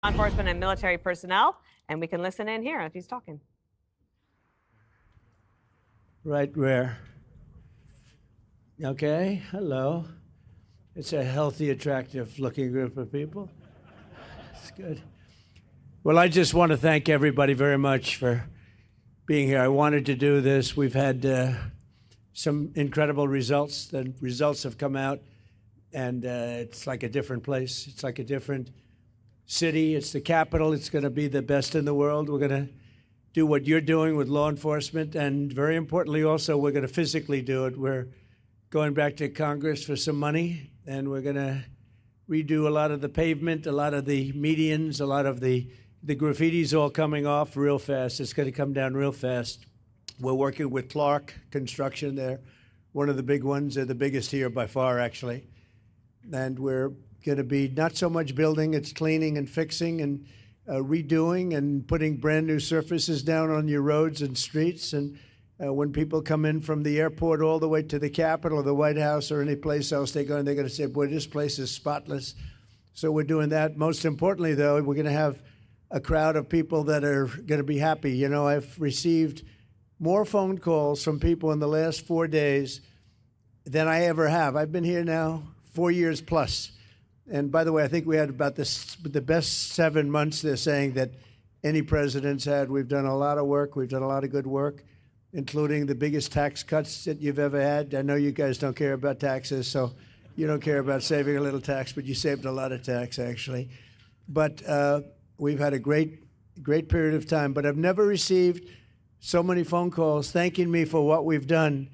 Law enforcement and military personnel, and we can listen in here if he's talking. Right where? Okay, hello. It's a healthy, attractive-looking group of people. It's good. Well, I just want to thank everybody very much for being here. I wanted to do this. We've had some incredible results. The results have come out, and it's like a different place. It's like a different city. It's the capital. It's going to be the best in the world. We're going to do what you're doing with law enforcement, and very importantly also, we're going to physically do it. We're going back to Congress for some money, and we're going to redo a lot of the pavement, a lot of the medians, a lot of the graffiti's all coming off real fast. It's going to come down real fast. We're working with Clark Construction. They're one of the big ones. They're the biggest here by far, actually. And we're going to be not so much building, it's cleaning and fixing and redoing and putting brand new surfaces down on your roads and streets. And when people come in from the airport all the way to the Capitol or the White House or any place else they go, and they're going to say, boy, this place is spotless. So we're doing that. Most importantly, though, we're going to have a crowd of people that are going to be happy. You know, I've received more phone calls from people in the last 4 days than I ever have. I've been here now 4 years plus. And by the way, I think we had about the best 7 months, they're saying, that any president's had. We've done a lot of work. We've done a lot of good work, including the biggest tax cuts that you've ever had. I know you guys don't care about taxes, so you don't care about saving a little tax, but you saved a lot of tax, actually. But we've had a great period of time. But I've never received so many phone calls thanking me for what we've done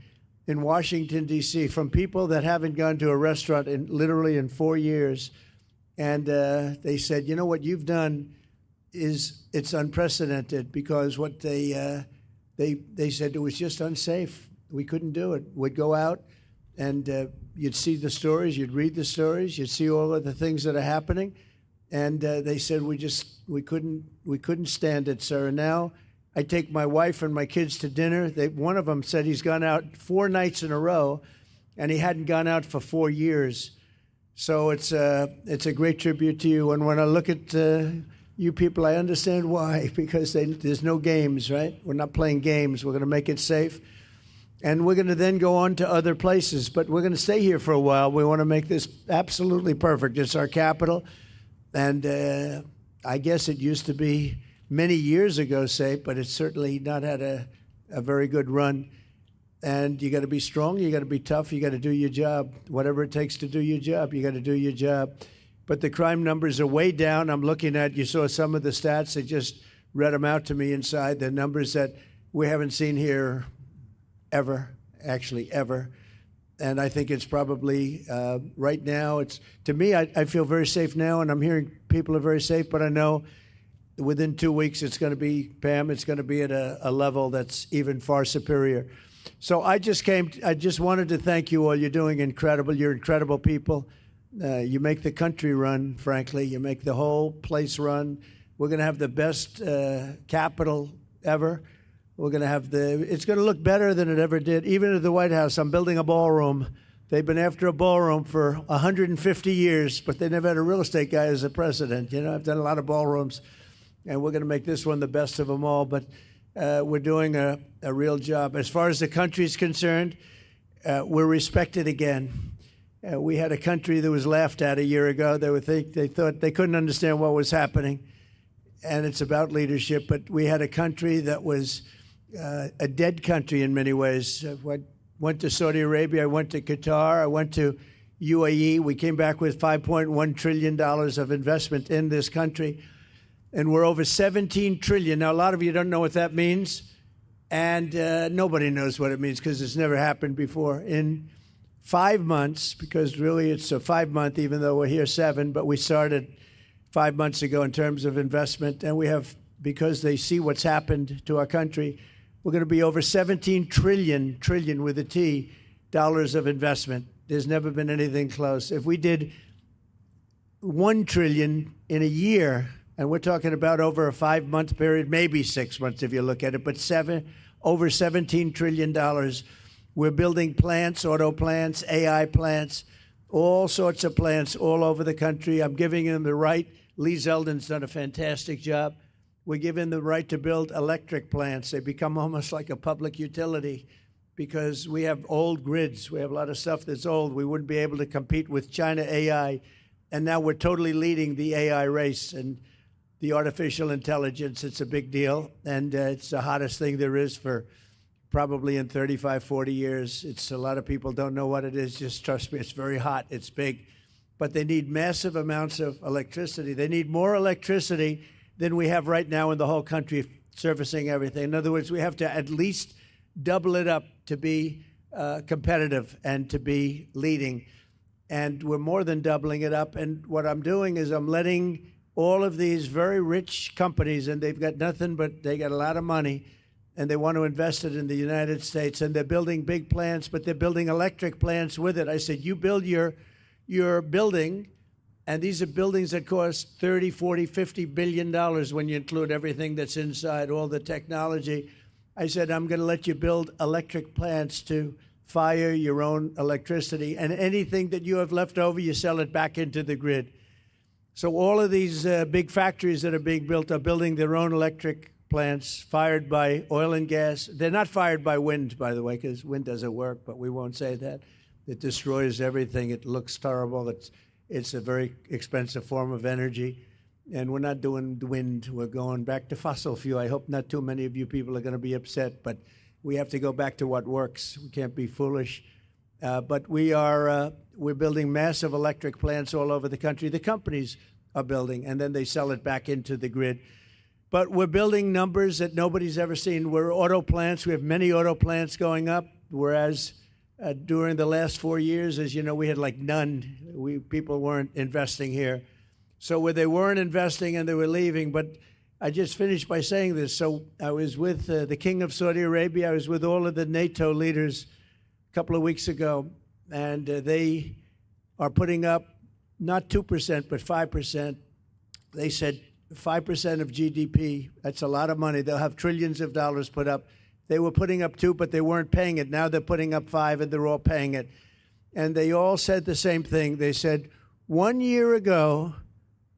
in Washington, D.C., from people that haven't gone to a restaurant literally in 4 years. And they said, you know, what you've done it's unprecedented, because what they said, it was just unsafe. We couldn't do it. We'd go out and you'd see the stories, you'd read the stories, you'd see all of the things that are happening. And they said, we couldn't stand it, sir. And now I take my wife and my kids to dinner. One of them said he's gone out 4 nights in a row, and he hadn't gone out for 4 years. So it's a great tribute to you. And when I look at you people, I understand why, because there's no games, right? We're not playing games. We're going to make it safe. And we're going to then go on to other places. But we're going to stay here for a while. We want to make this absolutely perfect. It's our capital. And I guess it used to be many years ago safe, but it's certainly not had a very good run. And you got to be strong, you got to be tough, you got to do your job. Whatever it takes to do your job, you got to do your job. But the crime numbers are way down. I'm looking at, you saw some of the stats, they just read them out to me inside, the numbers that we haven't seen here ever, actually ever. And I think it's probably, right now, to me, I feel very safe now, and I'm hearing people are very safe, but I know within 2 weeks, it's going to be, Pam, it's going to be at a level that's even far superior. So I just wanted to thank you all. You're doing incredible. You're incredible people. You make the country run, frankly. You make the whole place run. We're going to have the best Capitol ever. We're going to have it's going to look better than it ever did. Even at the White House, I'm building a ballroom. They've been after a ballroom for 150 years, but they never had a real estate guy as a president. You know, I've done a lot of ballrooms, and we're going to make this one the best of them all. But we're doing a real job. As far as the country's concerned, we're respected again. We had a country that was laughed at a year ago. They thought they couldn't understand what was happening, and it's about leadership. But we had a country that was a dead country in many ways. I went to Saudi Arabia. I went to Qatar. I went to UAE. We came back with $5.1 trillion of investment in this country. And we're over 17 trillion. Now, a lot of you don't know what that means. And nobody knows what it means because it's never happened before. In 5 months, because really it's a 5-month, even though we're here 7, but we started 5 months ago in terms of investment. And we have, because they see what's happened to our country, we're going to be over 17 trillion with a T, dollars of investment. There's never been anything close. If we did 1 trillion in a year, and we're talking about over a 5-month period, maybe 6 months if you look at it, but over $17 trillion. We're building plants, auto plants, AI plants, all sorts of plants all over the country. I'm giving them the right Lee Zeldin's done a fantastic job. We give them the right to build electric plants. They become almost like a public utility because we have old grids. We have a lot of stuff that's old. We wouldn't be able to compete with China AI. And now we're totally leading the AI race and the artificial intelligence. It's a big deal. And it's the hottest thing there is for probably in 35, 40 years. It's a lot of people don't know what it is. Just trust me, it's very hot. It's big. But they need massive amounts of electricity. They need more electricity than we have right now in the whole country servicing everything. In other words, we have to at least double it up to be competitive and to be leading. And we're more than doubling it up. And what I'm doing is I'm letting all of these very rich companies, and they've got nothing but they got a lot of money, and they want to invest it in the United States, and they're building big plants, but they're building electric plants with it. I said, you build your building, and these are buildings that cost $30, $40, $50 billion when you include everything that's inside, all the technology. I said, I'm going to let you build electric plants to fire your own electricity, and anything that you have left over, you sell it back into the grid. So all of these big factories that are being built are building their own electric plants fired by oil and gas. They're not fired by wind, by the way, because wind doesn't work, but we won't say that. It destroys everything. It looks terrible. It's a very expensive form of energy. And we're not doing wind. We're going back to fossil fuel. I hope not too many of you people are going to be upset, but we have to go back to what works. We can't be foolish. But we're building massive electric plants all over the country. The companies are building, and then they sell it back into the grid. But we're building numbers that nobody's ever seen. We're auto plants. We have many auto plants going up, whereas during the last 4 years, as you know, we had like none. People weren't investing here. So where they weren't investing and they were leaving. But I just finished by saying this. So I was with the King of Saudi Arabia. I was with all of the NATO leaders a couple of weeks ago, and they are putting up not 2%, but 5%. They said 5% of GDP. That's a lot of money. They'll have trillions of dollars put up. They were putting up 2, but they weren't paying it. Now they're putting up 5, and they're all paying it. And they all said the same thing. They said, 1 year ago,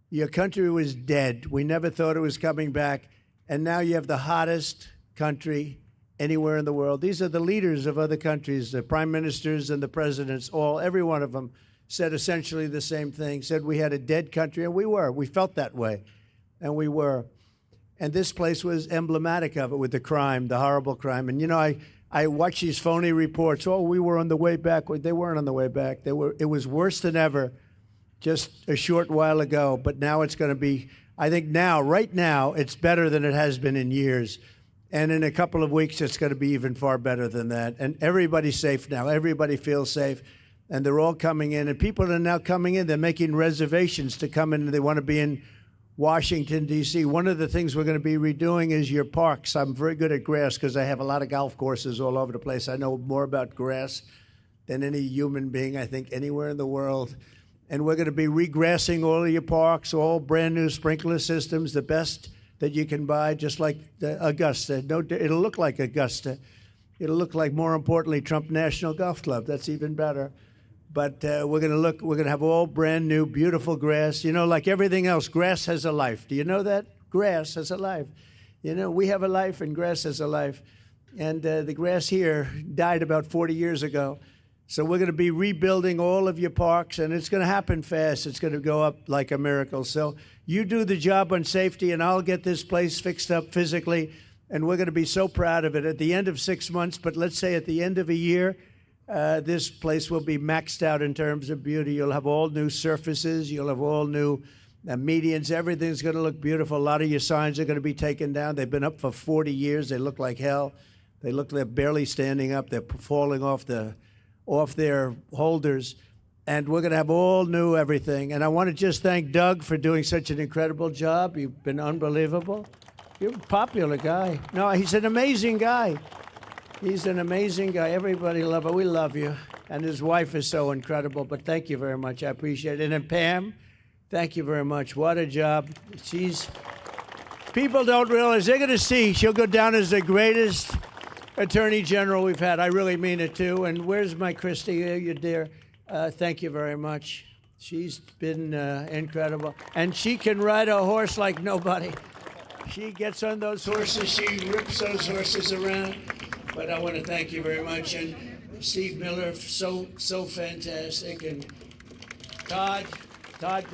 your country was dead. We never thought it was coming back. And now you have the hottest country anywhere in the world. These are the leaders of other countries, the prime ministers and the presidents, every one of them said essentially the same thing, said we had a dead country, and we were. We felt that way, and we were. And this place was emblematic of it with the crime, the horrible crime. And, you know, I watch these phony reports. Oh, we were on the way back. They weren't on the way back. It was worse than ever just a short while ago. But now it's going to be, I think now, right now, it's better than it has been in years. And in a couple of weeks, it's going to be even far better than that. And everybody's safe now. Everybody feels safe. And they're all coming in. And people are now coming in. They're making reservations to come in, and they want to be in Washington, D.C. One of the things we're going to be redoing is your parks. I'm very good at grass because I have a lot of golf courses all over the place. I know more about grass than any human being, I think, anywhere in the world. And we're going to be regrassing all of your parks, all brand new sprinkler systems, the best that you can buy, just like Augusta. No, it'll look like Augusta. It'll look like, more importantly, Trump National Golf Club. That's even better. But we're going to have all brand new, beautiful grass. You know, like everything else, grass has a life. Do you know that? Grass has a life. You know, we have a life and grass has a life. And the grass here died about 40 years ago. So we're going to be rebuilding all of your parks, and it's going to happen fast. It's going to go up like a miracle. So you do the job on safety, and I'll get this place fixed up physically, and we're going to be so proud of it at the end of 6 months. But let's say at the end of a year, this place will be maxed out in terms of beauty. You'll have all new surfaces. You'll have all new medians. Everything's going to look beautiful. A lot of your signs are going to be taken down. They've been up for 40 years. They look like hell. They're barely standing up. They're falling off their holders. And we're going to have all new everything. And I want to just thank Doug for doing such an incredible job. You've been unbelievable. You're a popular guy. No, he's an amazing guy. He's an amazing guy. Everybody loves him. We love you. And his wife is so incredible. But thank you very much. I appreciate it. And Pam, thank you very much. What a job. People don't realize, they're going to see she'll go down as the greatest Attorney General we've had. I really mean it, too. And where's my Christy? You dear. Thank you very much. She's been incredible. And she can ride a horse like nobody. She gets on those horses. She rips those horses around. But I want to thank you very much. And Steve Miller, so fantastic. And Todd Bland.